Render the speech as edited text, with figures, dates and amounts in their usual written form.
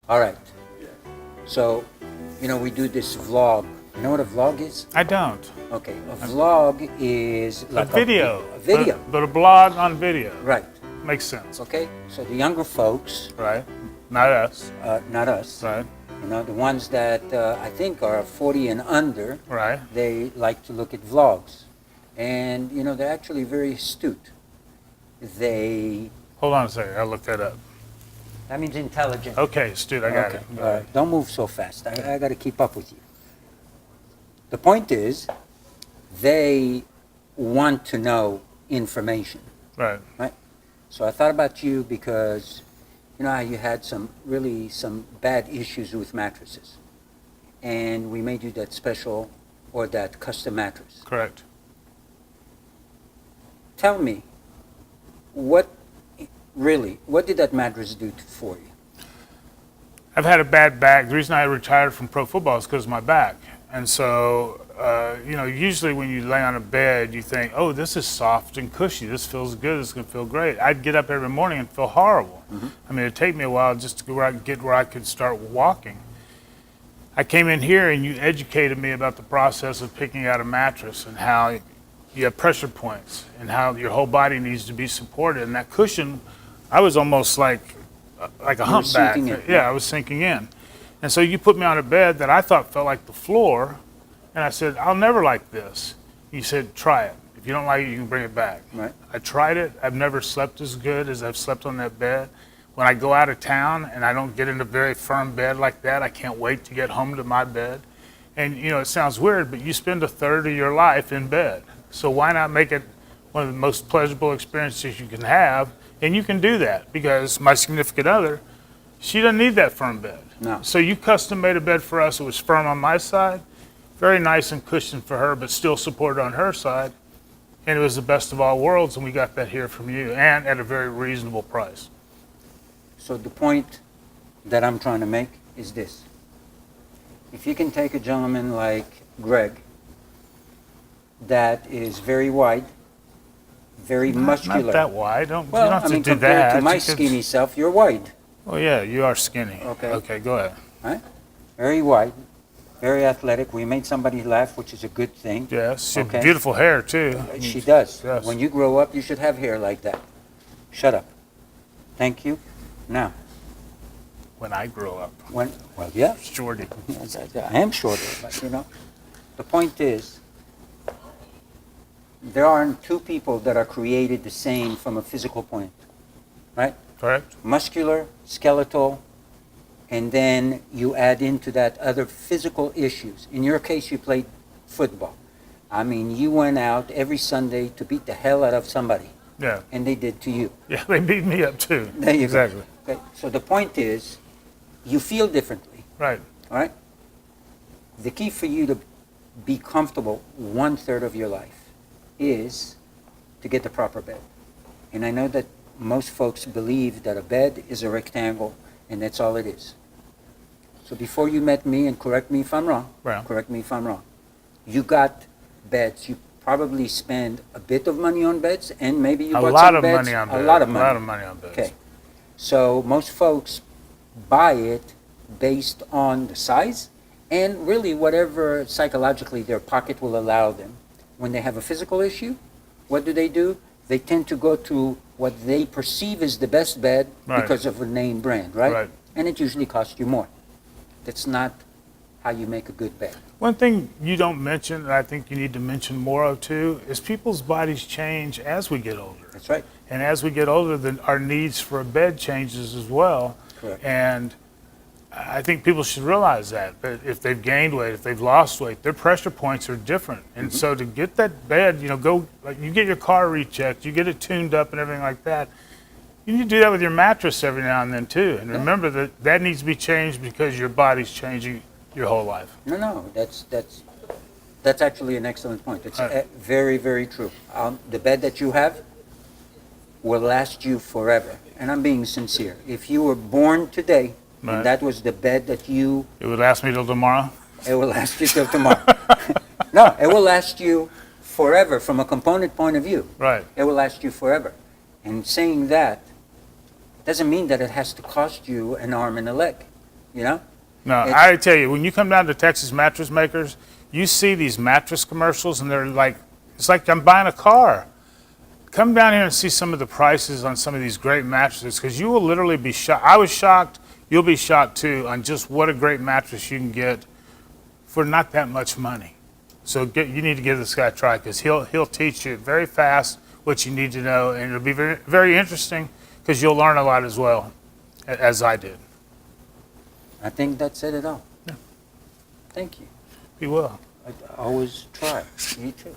All right. So, we do this vlog. You know what a vlog is? I don't. Okay, a vlog is like a video. A video. But a blog on video. Right. Makes sense. Okay, so the younger folks. Right. Not us. Not us. Right. The ones that I think are 40 and under. Right. They like to look at vlogs. And, they're actually very astute. They... Hold on a second, I'll look that up. That means intelligent. Okay, astute, I got it. All right. Don't move so fast. I got to keep up with you. The point is, they want to know information. Right. Right? So I thought about you because, how you had some bad issues with mattresses. And we made you that special or that custom mattress. Correct. Tell me, what did that mattress do for you? I've had a bad back. The reason I retired from pro football is because of my back. And so, usually when you lay on a bed, you think, oh, this is soft and cushy. This feels good. This is going to feel great. I'd get up every morning and feel horrible. Mm-hmm. I mean, it'd take me a while just to get where I could start walking. I came in here and you educated me about the process of picking out a mattress and how you have pressure points and how your whole body needs to be supported. And that cushion, I was almost like a humpback. Yeah, I was sinking in. And so you put me on a bed that I thought felt like the floor, and I said, I'll never like this. You said, try it. If you don't like it, you can bring it back. Right. I tried it. I've never slept as good as I've slept on that bed. When I go out of town and I don't get in a very firm bed like that, I can't wait to get home to my bed. And, it sounds weird, but you spend a third of your life in bed. So why not make it one of the most pleasurable experiences you can have? And you can do that because my significant other, she doesn't need that firm bed. No. So you custom made a bed for us. It was firm on my side, very nice and cushioned for her, but still supported on her side. And it was the best of all worlds, and we got that here from you, and at a very reasonable price. So the point that I'm trying to make is this. If you can take a gentleman like Greg, that is very wide, very muscular. Not that wide. You Well, don't have to do compared that. to my skinny self, you're wide. Oh, yeah, you are skinny. Okay. Okay, go ahead. Right? Very wide, very athletic. We made somebody laugh, which is a good thing. Yes, she Okay. has beautiful hair, too. She does. Yes. When you grow up, you should have hair like that. Shut up. Thank you. Now. When I grow up. Well, yeah. Shorty. I am shorter, but the point is, there aren't two people that are created the same from a physical point, right? Correct. Muscular, skeletal, and then you add into that other physical issues. In your case, you played football. I mean, you went out every Sunday to beat the hell out of somebody. Yeah. And they did to you. Yeah, they beat me up too. There you exactly. go. Okay. So the point is, you feel differently. Right. All right? The key for you to be comfortable 1/3 of your life is to get the proper bed. And I know that most folks believe that a bed is a rectangle and that's all it is. So before you met me, and correct me if I'm wrong, you got beds. You probably spend a bit of money on beds, and maybe you bought some beds. Money on beds. A lot of money. A lot of money on beds. Okay. So most folks buy it based on the size and really whatever psychologically their pocket will allow them. When they have a physical issue, what do? They tend to go to what they perceive as the best bed because of a name brand, right? Right. And it usually costs you more. That's not how you make a good bed. One thing you don't mention, and I think you need to mention more of too, is people's bodies change as we get older. That's right. And as we get older, then our needs for a bed changes as well. Correct. And I think people should realize that if they've gained weight, if they've lost weight, their pressure points are different. And so to get that bed, you get your car rechecked, you get it tuned up and everything like that. You need to do that with your mattress every now and then too. And remember that needs to be changed because your body's changing your whole life. No, that's actually an excellent point. It's very, very true. The bed that you have will last you forever. And I'm being sincere. If you were born today, and that was the bed that you... It would last me till tomorrow? It will last you till tomorrow. No, it will last you forever from a component point of view. Right. It will last you forever. And saying that doesn't mean that it has to cost you an arm and a leg. you know? No, It's- I tell you, when you come down to Texas mattress makers, you see these mattress commercials, and they're like, it's like I'm buying a car. Come down here and see some of the prices on some of these great mattresses, because you will literally be shocked. I was shocked. You'll be shocked too on just what a great mattress you can get for not that much money. So you need to give this guy a try, because he'll teach you very fast what you need to know, and it'll be very, very interesting, because you'll learn a lot as well, as I did. I think that said it all. Yeah. Thank you. Be well. I always try. You too.